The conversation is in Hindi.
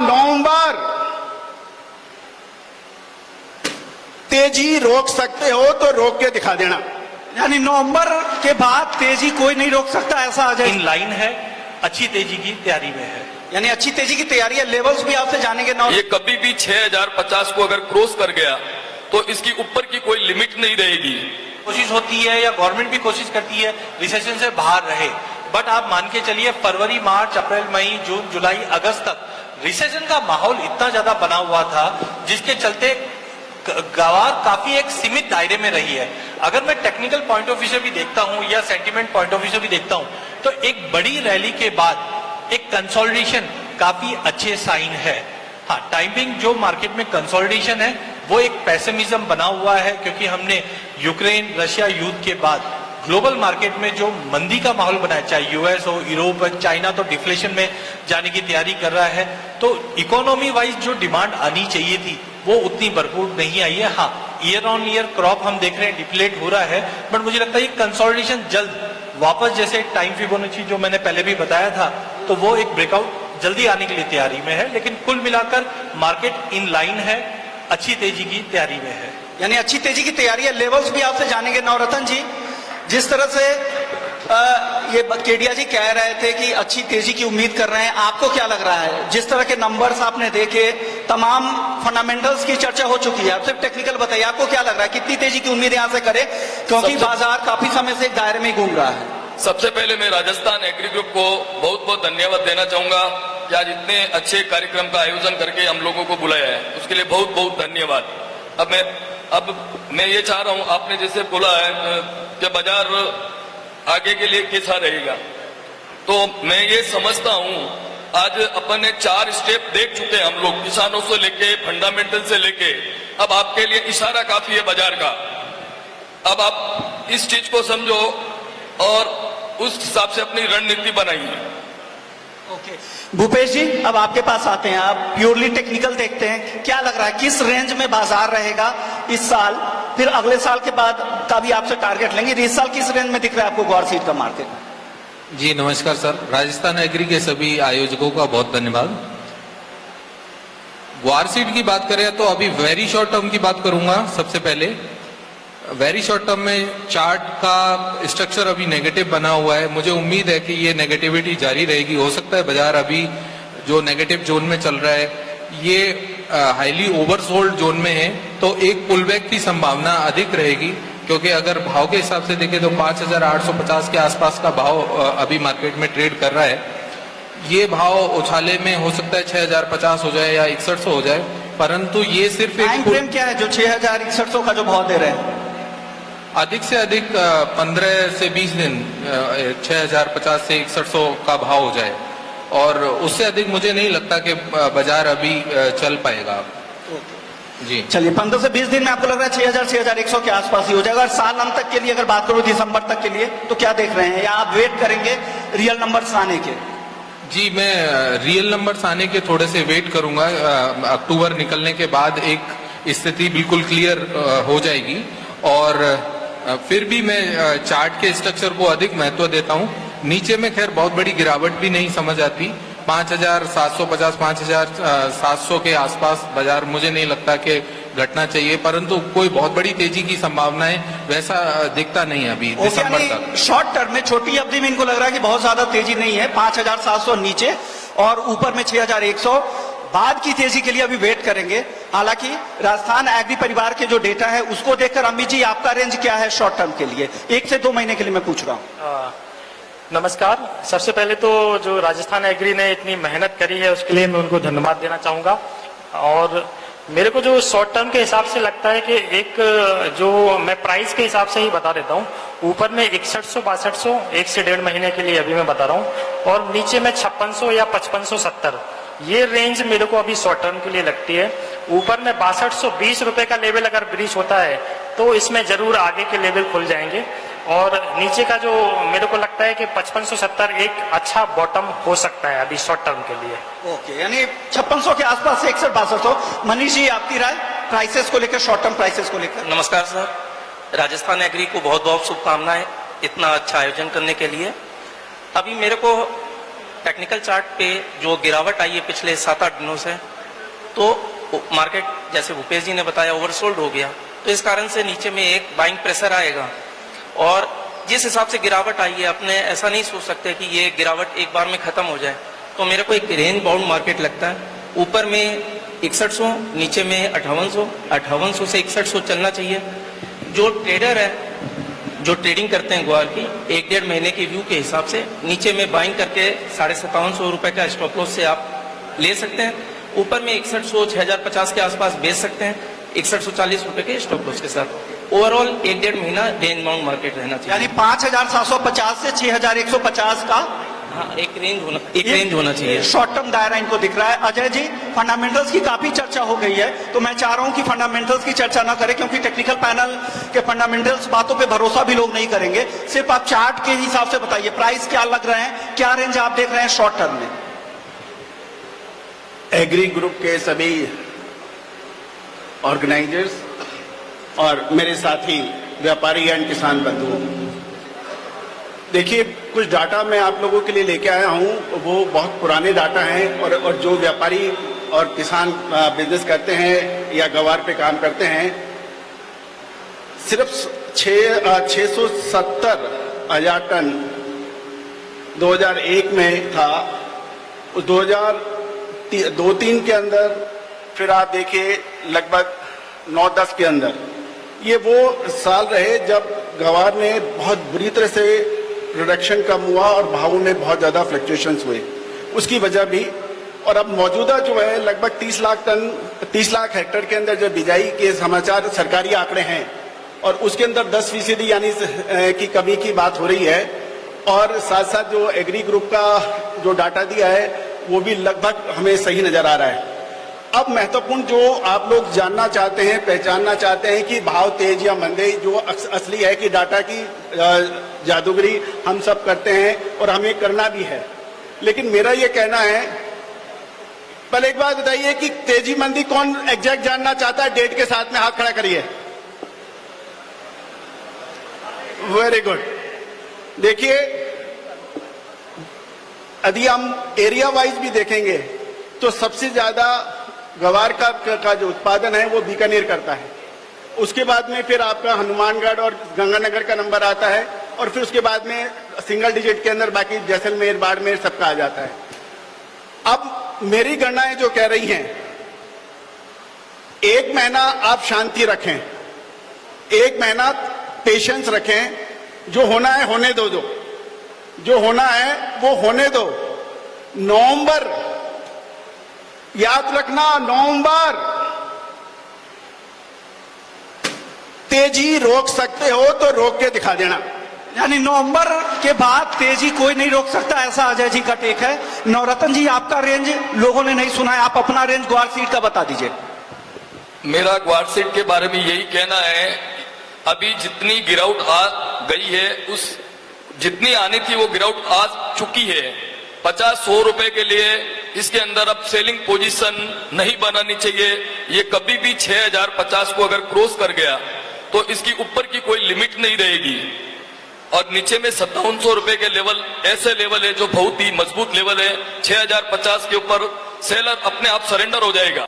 नवंबर तेजी रोक सकते हो तो रोक के दिखा देना। यानी नवंबर के बाद तेजी कोई नहीं रोक सकता, ऐसा आ जाए। इन लाइन है, अच्छी तेजी की तैयारी में है। यानी अच्छी तेजी की तैयारी है। लेवल्स भी आपसे जानेंगे ना। ये कभी भी 6050 को अगर क्रॉस कर गया तो इसकी ऊपर की कोई लिमिट नहीं रहेगी। कोशिश होती है या गवर्नमेंट भी कोशिश करती है रिसेशन से बाहर रहे, बट आप मान के चलिए फरवरी, मार्च, अप्रैल, मई, जून, जुलाई, अगस्त तक रिसेशन का माहौल इतना ज्यादा बना हुआ था जिसके चलते गवार काफी एक सीमित दायरे में रही है। अगर मैं टेक्निकल पॉइंट ऑफ व्यू से भी देखता हूं या सेंटिमेंट पॉइंट ऑफ व्यू से भी देखता हूं तो एक बड़ी रैली के बाद एक कंसोलिडेशन काफी अच्छे साइन है। हाँ, टाइमिंग जो मार्केट में कंसोलिडेशन है वो एक पेसिमिज्म बना हुआ है, क्योंकि हमने यूक्रेन रशिया युद्ध के बाद ग्लोबल मार्केट में जो मंदी का माहौल बना है, चाहे यूएस हो, यूरोप हो, चाइना तो डिफ्लेशन में जाने की तैयारी कर रहा है, तो इकोनॉमी वाइज जो डिमांड आनी चाहिए थी वो उतनी भरपूर नहीं आई है। हाँ, ईयर ऑन ईयर क्रॉप हम देख रहे हैं डिप्लेट हो रहा है, बट मुझे लगता है ये कंसोलिडेशन जल्द वापस, जैसे टाइम फिबोनाची जो मैंने पहले भी बताया था, तो वो एक ब्रेकआउट जल्दी आने के लिए तैयारी में है। लेकिन कुल मिलाकर मार्केट इन लाइन है, अच्छी तेजी की तैयारी में है। यानी अच्छी तेजी की तैयारी है। लेवल्स भी आपसे जानेंगे नवरत्न जी। जिस तरह से ये केडिया जी कह रहे थे कि अच्छी तेजी की उम्मीद कर रहे हैं, आपको क्या लग रहा है? जिस तरह के नंबर्स आपने देखे, तमाम फंडामेंटल्स की चर्चा हो चुकी है, अब सिर्फ टेक्निकल बताइए, आपको क्या लग रहा है, कितनी तेजी की उम्मीद यहां से करें, क्योंकि बाजार काफी समय से एक दायरे में ही घूम रहा है। सबसे पहले मैं राजस्थान एग्री ग्रुप को बहुत बहुत धन्यवाद देना चाहूंगा कि आज इतने अच्छे कार्यक्रम का आयोजन करके हम लोगों को बुलाया है, उसके लिए बहुत बहुत धन्यवाद। अब मैं ये चाह रहा हूं, आपने जैसे बोला है कि बाजार आगे के लिए कैसा रहेगा, तो मैं ये समझता हूं आज अपन ने 4 स्टेप देख चुके हैं हम लोग, किसानों से लेके फंडामेंटल से लेके। अब आपके लिए इशारा काफी है बाजार का, अब आप इस चीज को समझो और उस हिसाब से अपनी रणनीति बनाइए। ओके, भूपेश जी अब आपके पास आते हैं। आप प्योरली टेक्निकल देखते हैं, क्या लग रहा है किस रेंज में बाजार रहेगा इस साल, फिर अगले साल के बाद का भी आपसे टारगेट लेंगे। इस साल किस रेंज में दिख रहा है आपको ग्वार सीड का मार्केट? जी नमस्कार सर, राजस्थान एग्री के सभी आयोजकों का बहुत धन्यवाद। ग्वार सीड की बात करें तो अभी वेरी शॉर्ट टर्म की बात करूंगा। सबसे पहले वेरी शॉर्ट टर्म में चार्ट का स्ट्रक्चर अभी नेगेटिव बना हुआ है। मुझे उम्मीद है कि ये नेगेटिविटी जारी रहेगी। हो सकता है बाजार अभी जो नेगेटिव जोन में चल रहा है ये हाईली ओवरसोल्ड जोन में है, तो एक पुलबैक की संभावना अधिक रहेगी, क्योंकि अगर भाव के हिसाब से देखें तो 5850 के आसपास का भाव अभी मार्केट में ट्रेड कर रहा है। ये भाव उछाले में हो सकता है 6050 हो जाए या 6100 हो जाए, परंतु ये सिर्फ एक टाइम फ्रेम क्या है जो 6100 का जो भाव दे रहे हैं? अधिक से अधिक 15 से 20 दिन 6050 से 6100 का भाव हो जाए, और उससे अधिक मुझे नहीं लगता कि बाजार अभी चल पाएगा। जी चलिए, 15 से 20 दिन में आपको लग रहा है 6100 के आसपास ही हो जाएगा। और साल अंत तक के लिए अगर बात करूं दिसंबर तक के लिए, तो क्या देख रहे हैं, या आप वेट करेंगे रियल नंबर्स आने के? जी मैं रियल नंबर्स आने के थोड़े से वेट करूंगा। अक्टूबर निकलने के बाद एक स्थिति बिल्कुल क्लियर हो जाएगी, और फिर भी मैं चार्ट के स्ट्रक्चर को अधिक महत्व देता हूं। नीचे में खैर बहुत बड़ी गिरावट भी नहीं समझ आती, 5750 5700 के आसपास बाजार मुझे नहीं लगता कि घटना चाहिए, परंतु कोई बहुत बड़ी तेजी की संभावनाएं वैसा दिखता नहीं है अभी दिसंबर तक। शॉर्ट टर्म में छोटी अवधि में इनको लग रहा है कि बहुत ज्यादा तेजी नहीं है, 5700 नीचे और ऊपर में 6100। बाद की तेजी के लिए अभी वेट करेंगे। हालांकि राजस्थान एग्री परिवार के जो डेटा है उसको देखकर अमित जी आपका रेंज क्या है शॉर्ट टर्म के लिए, 1 से 2 महीने के लिए मैं पूछ रहा हूँ। नमस्कार, सबसे पहले तो जो राजस्थान एग्री ने इतनी मेहनत करी है उसके लिए मैं उनको धन्यवाद देना चाहूंगा। और मेरे को जो शॉर्ट टर्म के हिसाब से लगता है कि एक जो मैं प्राइस के हिसाब से ही बता देता हूँ, ऊपर में 6100-6200 1 से 1.5 महीने के लिए अभी मैं बता रहा हूँ, और नीचे में 5600 या 5570 ये रेंज मेरे को अभी शॉर्ट टर्म के लिए लगती है। ऊपर में 6220 रुपए का लेवल अगर ब्रीच होता है तो इसमें जरूर आगे के लेवल खुल जाएंगे, और नीचे का जो मेरे को लगता है कि 5570 एक अच्छा बॉटम हो सकता है अभी शॉर्ट टर्म के लिए। ओके, यानी 5600 के आसपास से 61-6200। मनीष जी आपकी राय प्राइसेस को लेकर, शॉर्ट टर्म प्राइसेस को लेकर? नमस्कार सर, राजस्थान एग्री को बहुत बहुत शुभकामनाएं इतना अच्छा आयोजन करने के लिए। अभी मेरे को टेक्निकल चार्ट पे जो गिरावट आई है पिछले 7-8 दिनों से, तो मार्केट जैसे भूपेश जी ने बताया ओवरसोल्ड हो गया, तो इस कारण से नीचे में एक बाइंग प्रेशर आएगा। और जिस हिसाब से गिरावट आई है, अपने ऐसा नहीं सोच सकते कि ये गिरावट एक बार में खत्म हो जाए। तो मेरे को एक रेंज बाउंड मार्केट लगता है, ऊपर में 6100, नीचे में 5800 से 6100 चलना चाहिए। जो ट्रेडर है, जो ट्रेडिंग करते हैं ग्वार की, 1-1.5 महीने के व्यू के हिसाब से नीचे में बाइंग करके 5750 रुपए का स्टॉप लॉस से आप ले सकते हैं। ऊपर में 6100, 6050 के आसपास बेच सकते हैं 6140 रुपए के स्टॉप लॉस के साथ। ओवरऑल 1-1.5 महीना रेंज बाउंड मार्केट रहना चाहिए। यानी 5750 से 6150 का हाँ, एक रेंज होना चाहिए। शॉर्ट टर्म दायरा इनको दिख रहा है। अजय जी, फंडामेंटल्स की काफी चर्चा हो गई है, तो मैं चाह रहा हूं कि फंडामेंटल्स की चर्चा ना करें, क्योंकि टेक्निकल पैनल के फंडामेंटल्स बातों पे भरोसा भी लोग नहीं करेंगे। सिर्फ आप चार्ट के हिसाब से बताइए, प्राइस क्या लग रहे हैं, क्या रेंज आप देख रहे हैं शॉर्ट टर्म में? एग्री ग्रुप के सभी ऑर्गेनाइजर्स और मेरे साथी व्यापारी एंड किसान बंधु, देखिए कुछ डाटा मैं आप लोगों के लिए लेके आया हूं, वो बहुत पुराने डाटा हैं और जो व्यापारी और किसान बिजनेस करते हैं या गवार पे काम करते हैं, सिर्फ 670,000 टन 2001 में था। 2002-3 के अंदर फिर आप देखिए लगभग 9-10 के अंदर, ये वो साल रहे जब गवार में बहुत बुरी तरह से प्रोडक्शन कम हुआ और भावों में बहुत ज्यादा फ्लक्चुएशंस हुए, उसकी वजह भी। और अब मौजूदा जो है लगभग 30 लाख टन, 30 लाख हेक्टेयर के अंदर जो बिजाई के समाचार सरकारी आंकड़े हैं, और उसके अंदर 10% यानी की कमी की बात हो रही है। और साथ साथ जो एग्री ग्रुप का जो डाटा दिया है वो भी लगभग हमें सही नजर आ रहा है। अब महत्वपूर्ण जो आप लोग जानना चाहते हैं, पहचानना चाहते हैं कि भाव तेज या मंदे, जो असली है कि डाटा की जादूगरी हम सब करते हैं और हमें करना भी है। लेकिन मेरा ये कहना है, पहले एक बात बताइए कि तेजी मंदी कौन एग्जैक्ट जानना चाहता है? डेट के साथ में हाथ खड़ा करिए। Very good. देखिए, यदि हम एरिया वाइज भी देखेंगे तो सबसे ज्यादा गवार का जो उत्पादन है वो बीकानेर करता है। उसके बाद में फिर आपका हनुमानगढ़ और गंगानगर का नंबर आता है, और फिर उसके बाद में सिंगल डिजिट के अंदर बाकी जैसलमेर, बाड़मेर सबका आ जाता है। अब मेरी गणनाएं जो कह रही हैं, 1 महीना आप शांति रखें, 1 महीना पेशेंस रखें, जो होना है होने दो, जो होना है वो होने दो। नवंबर, याद रखना, नवंबर तेजी रोक सकते हो तो रोक के दिखा देना। यानी नवंबर के बाद तेजी कोई नहीं रोक सकता, ऐसा अजय जी का टेक है। नवरत्न जी, आपका रेंज लोगों ने नहीं सुना है, आप अपना रेंज ग्वार सीट का बता दीजिए। मेरा ग्वार सीट के बारे में यही कहना है, अभी जितनी गिरावट आ गई है, उस जितनी आनी थी वो गिरावट आ चुकी है। 50-100 रुपए के लिए इसके अंदर अब सेलिंग पोजीशन नहीं बनानी चाहिए। ये कभी भी 6050 को अगर क्रॉस कर गया तो इसकी ऊपर की कोई लिमिट नहीं रहेगी। और नीचे में 5700 रुपए के लेवल ऐसे लेवल है जो बहुत ही मजबूत लेवल है। 6050 के ऊपर सेलर अपने आप सरेंडर हो जाएगा।